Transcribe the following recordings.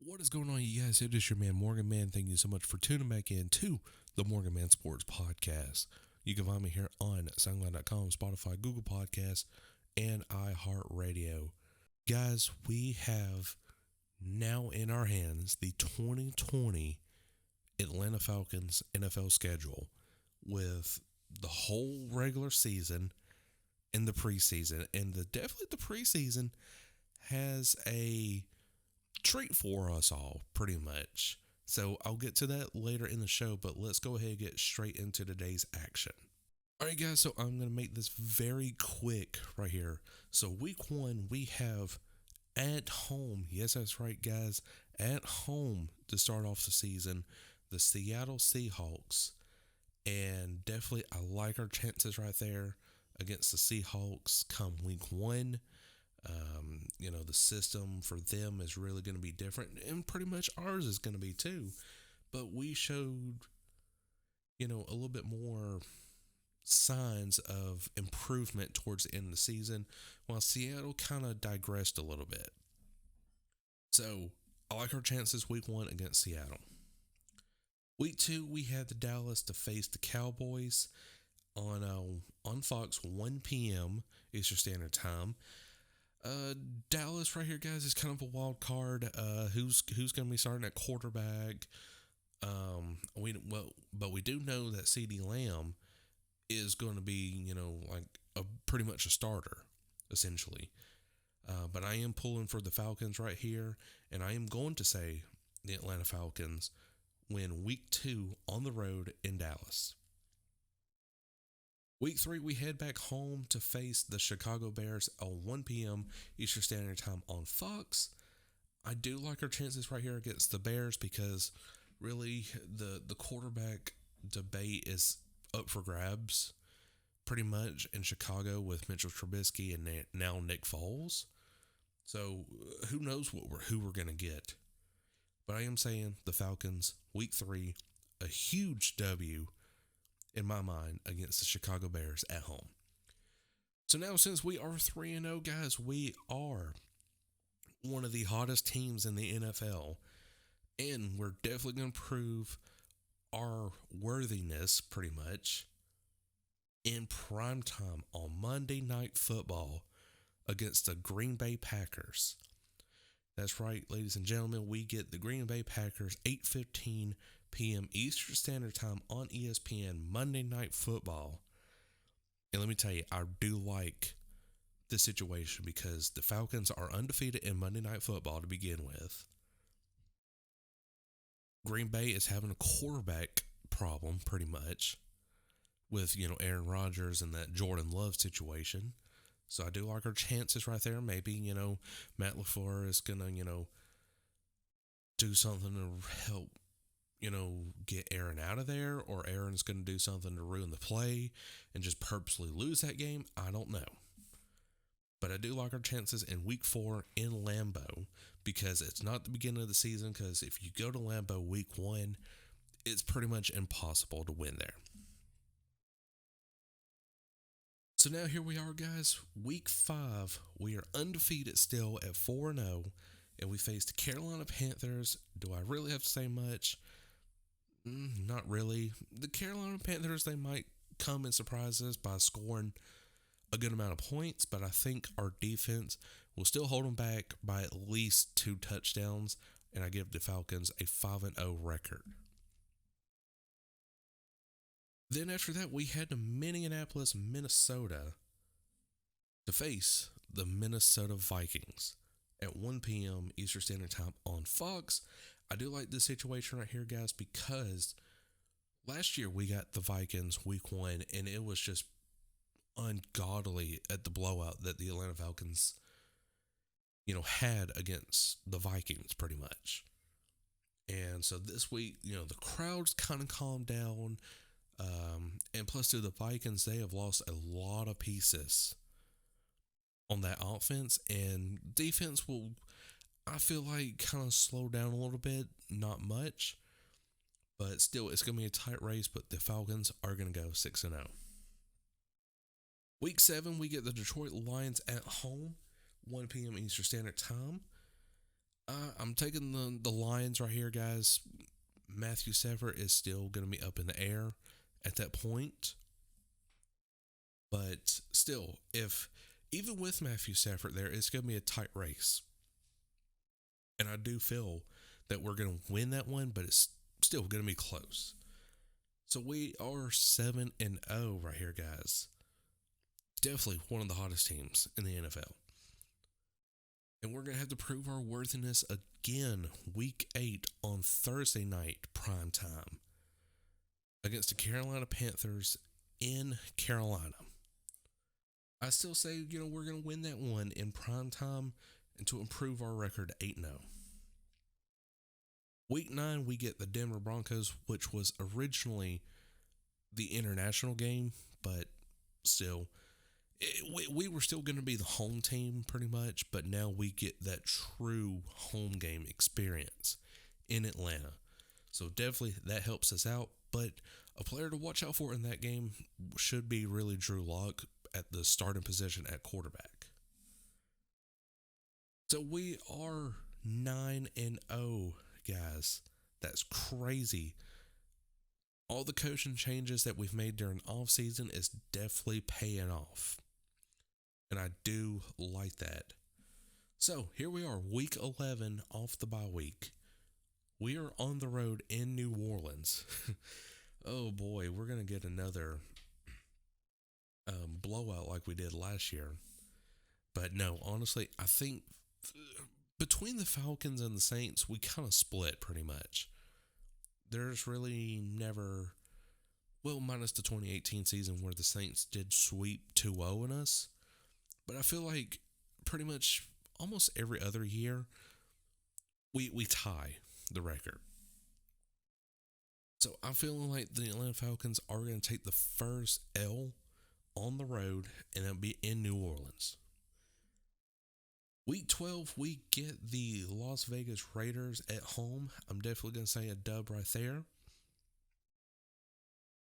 What is going on, you guys? It is your man, Morgan Man. Thank you so much for tuning back in to the Morgan Man Sports Podcast. You can find me here on SoundCloud.com, Spotify, Google Podcasts, and iHeartRadio. Guys, we have now in our hands the 2020 Atlanta Falcons NFL schedule with the whole regular season and the preseason. And definitely the preseason has a treat for us all, pretty much. So I'll get to that later in the show, but let's go ahead and get straight into today's action. All right, guys, so I'm going to make this very quick right here. So week one, we have at home, yes, that's right, guys, at home to start off the season, the Seattle Seahawks. And definitely, I like our chances right there against the Seahawks come week one. The system for them is really going to be different, and pretty much ours is going to be too. But we showed, a little bit more signs of improvement towards the end of the season, while Seattle kind of digressed a little bit. So I like our chances week one against Seattle. Week two, we had the Dallas to face the Cowboys on Fox, 1 p.m. Eastern Standard Time. Dallas right here, guys, is kind of a wild card. Who's going to be starting at quarterback? But we do know that CeeDee Lamb is going to be, pretty much a starter, essentially. But I am pulling for the Falcons right here, and I am going to say the Atlanta Falcons win week two on the road in Dallas. Week three, we head back home to face the Chicago Bears on 1 p.m. Eastern Standard Time on Fox. I do like our chances right here against the Bears because really the quarterback debate is up for grabs pretty much in Chicago with Mitchell Trubisky and now Nick Foles. So who knows who we're going to get. But I am saying the Falcons, week three, a huge W in my mind against the Chicago Bears at home. So now since we are 3-0, guys, we are one of the hottest teams in the NFL, and we're definitely going to prove our worthiness pretty much in prime time on Monday Night Football against the Green Bay Packers. That's right, ladies and gentlemen, we get the Green Bay Packers 8:15 p.m. Eastern Standard Time on ESPN Monday Night Football. And let me tell you, I do like this situation because the Falcons are undefeated in Monday Night Football to begin with. Green Bay is having a quarterback problem pretty much with, Aaron Rodgers and that Jordan Love situation. So I do like our chances right there. Maybe, Matt LaFleur is going to, do something to help, get Aaron out of there, or Aaron's going to do something to ruin the play and just purposely lose that game. I don't know. But I do like our chances in week four in Lambeau because it's not the beginning of the season, because if you go to Lambeau week one, it's pretty much impossible to win there. So now here we are, guys. Week 5, we are undefeated still at 4-0, and we face the Carolina Panthers. Do I really have to say much? Not really. The Carolina Panthers, they might come and surprise us by scoring a good amount of points, but I think our defense will still hold them back by at least 2 touchdowns, and I give the Falcons a 5-0 record. Then after that, we head to Minneapolis, Minnesota to face the Minnesota Vikings at 1 p.m. Eastern Standard Time on Fox. I do like this situation right here, guys, because last year we got the Vikings week 1, and it was just ungodly at the blowout that the Atlanta Falcons, had against the Vikings pretty much. And so this week, the crowd's kind of calmed down. And plus to the Vikings, they have lost a lot of pieces on that offense, and defense will, I feel like, kind of slow down a little bit. Not much, but still, it's going to be a tight race, but the Falcons are going to go 6-0. Week 7, we get the Detroit Lions at home, 1 p.m. Eastern Standard Time. I'm taking the Lions right here, guys. Matthew Stafford is still going to be up in the air at that point. But still, if even with Matthew Stafford there, it's going to be a tight race. And I do feel that we're going to win that one, but it's still going to be close. So we are 7-0 right here, guys. Definitely one of the hottest teams in the NFL. And we're going to have to prove our worthiness again, week 8 on Thursday night, prime time, against the Carolina Panthers in Carolina. I still say, we're going to win that one in prime time and to improve our record 8-0. Week 9, we get the Denver Broncos, which was originally the international game, but still, we were still going to be the home team pretty much, but now we get that true home game experience in Atlanta. So definitely that helps us out, but a player to watch out for in that game should be really Drew Lock at the starting position at quarterback. So we are 9-0, guys. That's crazy. All the coaching changes that we've made during offseason is definitely paying off. And I do like that. So here we are, week 11 off the bye week. We are on the road in New Orleans. Oh boy, we're going to get another blowout like we did last year. But no, honestly, I think between the Falcons and the Saints, we kind of split pretty much. There's really never, well, minus the 2018 season where the Saints did sweep 2-0 in us. But I feel like pretty much almost every other year, we tie the record. So I'm feeling like the Atlanta Falcons are going to take the first L on the road, and it'll be in New Orleans. Week 12, we get the Las Vegas Raiders at home. I'm definitely going to say a dub right there.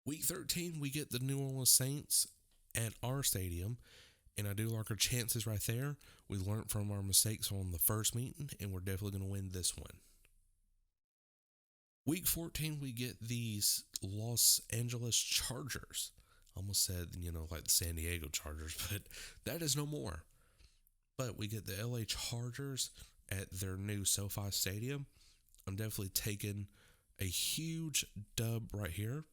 Week 13, we get the New Orleans Saints at our stadium, and I do like our chances right there. We learned from our mistakes on the first meeting, and we're definitely going to win this one. Week 14, we get these Los Angeles Chargers. Almost said, like the San Diego Chargers, but that is no more. But we get the LA Chargers at their new SoFi Stadium. I'm definitely taking a huge dub right here.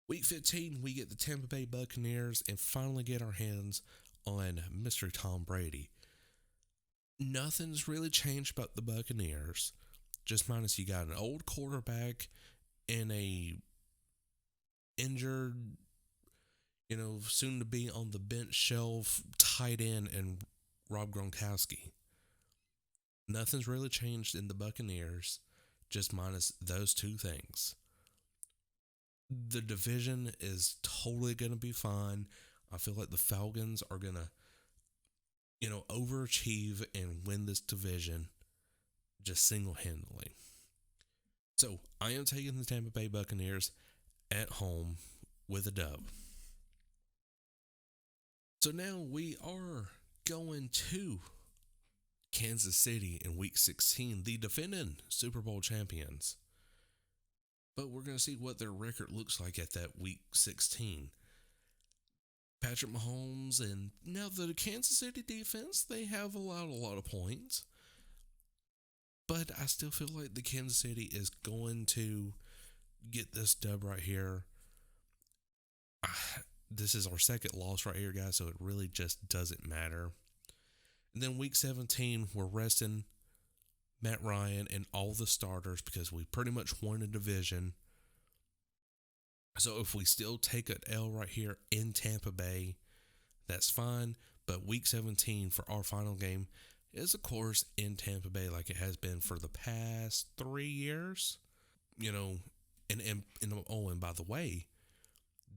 Week 15, we get the Tampa Bay Buccaneers and finally get our hands on Mr. Tom Brady. Nothing's really changed about the Buccaneers. Just minus you got an old quarterback and a injured, soon to be on the bench shelf tight end and Rob Gronkowski. Nothing's really changed in the Buccaneers, just minus those two things. The division is totally going to be fine. I feel like the Falcons are going to, overachieve and win this division just single-handedly. So I am taking the Tampa Bay Buccaneers at home with a dub. So now we are going to Kansas City in week 16, the defending Super Bowl champions. But we're going to see what their record looks like at that week 16. Patrick Mahomes and now the Kansas City defense, they have allowed a lot of points. But I still feel like the Kansas City is going to get this dub right here. This is our second loss right here, guys, so it really just doesn't matter. And then week 17, we're resting Matt Ryan and all the starters because we pretty much won a division. So if we still take an L right here in Tampa Bay, that's fine. But week 17 for our final game is, of course, in Tampa Bay like it has been for the past 3 years. And by the way,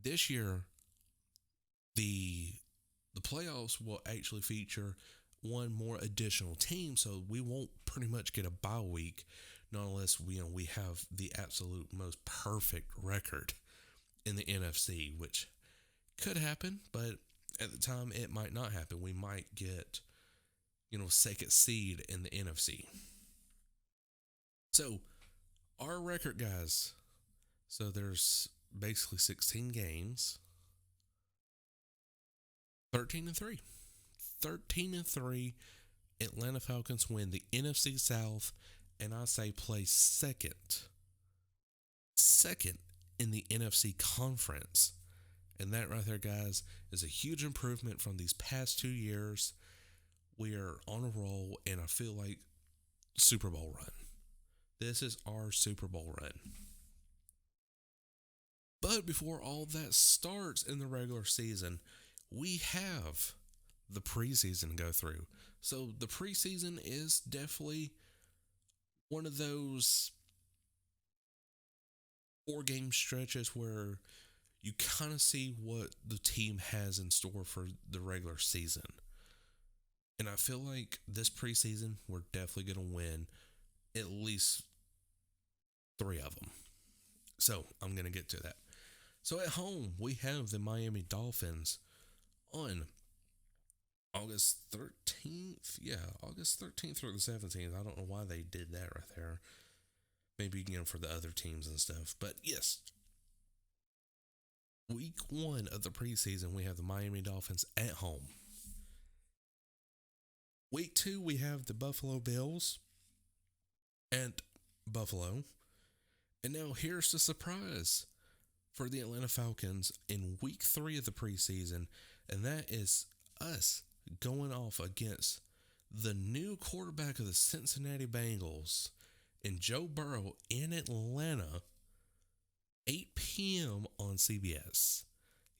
this year, the playoffs will actually feature one more additional team, so we won't pretty much get a bye week, not unless we have the absolute most perfect record in the NFC, which could happen, but at the time it might not happen. We might get, second seed in the NFC. So, our record, guys. So, there's basically 16 games. 13 and 3. 13 and 3. Atlanta Falcons win the NFC South, and I say play second in the NFC Conference. And that right there, guys, is a huge improvement from these past 2 years. We are on a roll, and I feel like Super Bowl run. This is our Super Bowl run. But before all that starts in the regular season, we have the preseason to go through. So the preseason is definitely one of those 4-game stretches where you kind of see what the team has in store for the regular season. And I feel like this preseason, we're definitely going to win at least 3 of them. So I'm going to get to that. So at home, we have the Miami Dolphins on August 13th. Yeah, August 13th through the 17th. I don't know why they did that right there. Maybe, for the other teams and stuff. But yes, week 1 of the preseason, we have the Miami Dolphins at home. Week 2, we have the Buffalo Bills at Buffalo. And now here's the surprise for the Atlanta Falcons in week 3 of the preseason. And that is us going off against the new quarterback of the Cincinnati Bengals and Joe Burrow in Atlanta, 8 p.m. on CBS.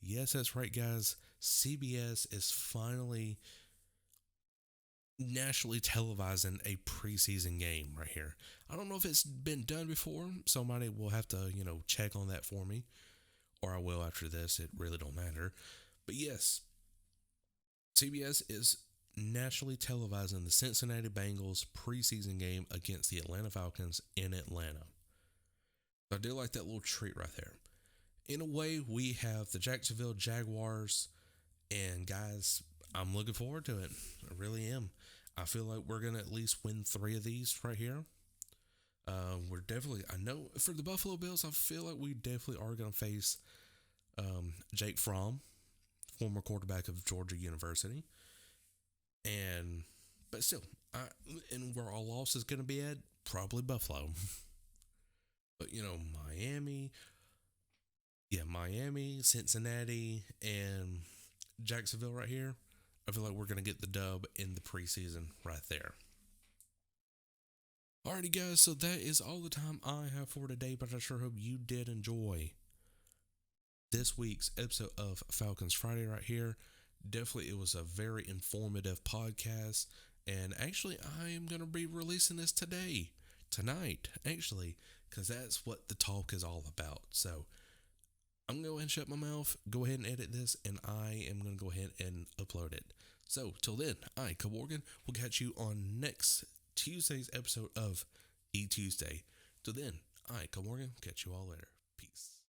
Yes, that's right, guys. CBS is finally nationally televising a preseason game right here. I don't know if it's been done before. Somebody will have to, check on that for me. Or I will after this. It really don't matter. But yes, CBS is nationally televising the Cincinnati Bengals preseason game against the Atlanta Falcons in Atlanta. So I do like that little treat right there. In a way, we have the Jacksonville Jaguars, and guys, I'm looking forward to it. I really am. I feel like we're going to at least win 3 of these right here. I know for the Buffalo Bills, I feel like we definitely are going to face Jake Fromm, former quarterback of Georgia University. But still, and where our loss is going to be at, probably Buffalo. But, Miami, Cincinnati, and Jacksonville right here, I feel like we're going to get the dub in the preseason right there. Alrighty, guys, so that is all the time I have for today, but I sure hope you did enjoy this week's episode of Falcons Friday right here. Definitely, it was a very informative podcast, and actually, I am going to be releasing this tonight, actually, because that's what the talk is all about. So, I'm going to go ahead and shut my mouth, go ahead and edit this, and I am going to go ahead and upload it. So, till then, I, Morgan, will catch you on next Tuesday's episode of E-Tuesday. Till then, I, Morgan, catch you all later.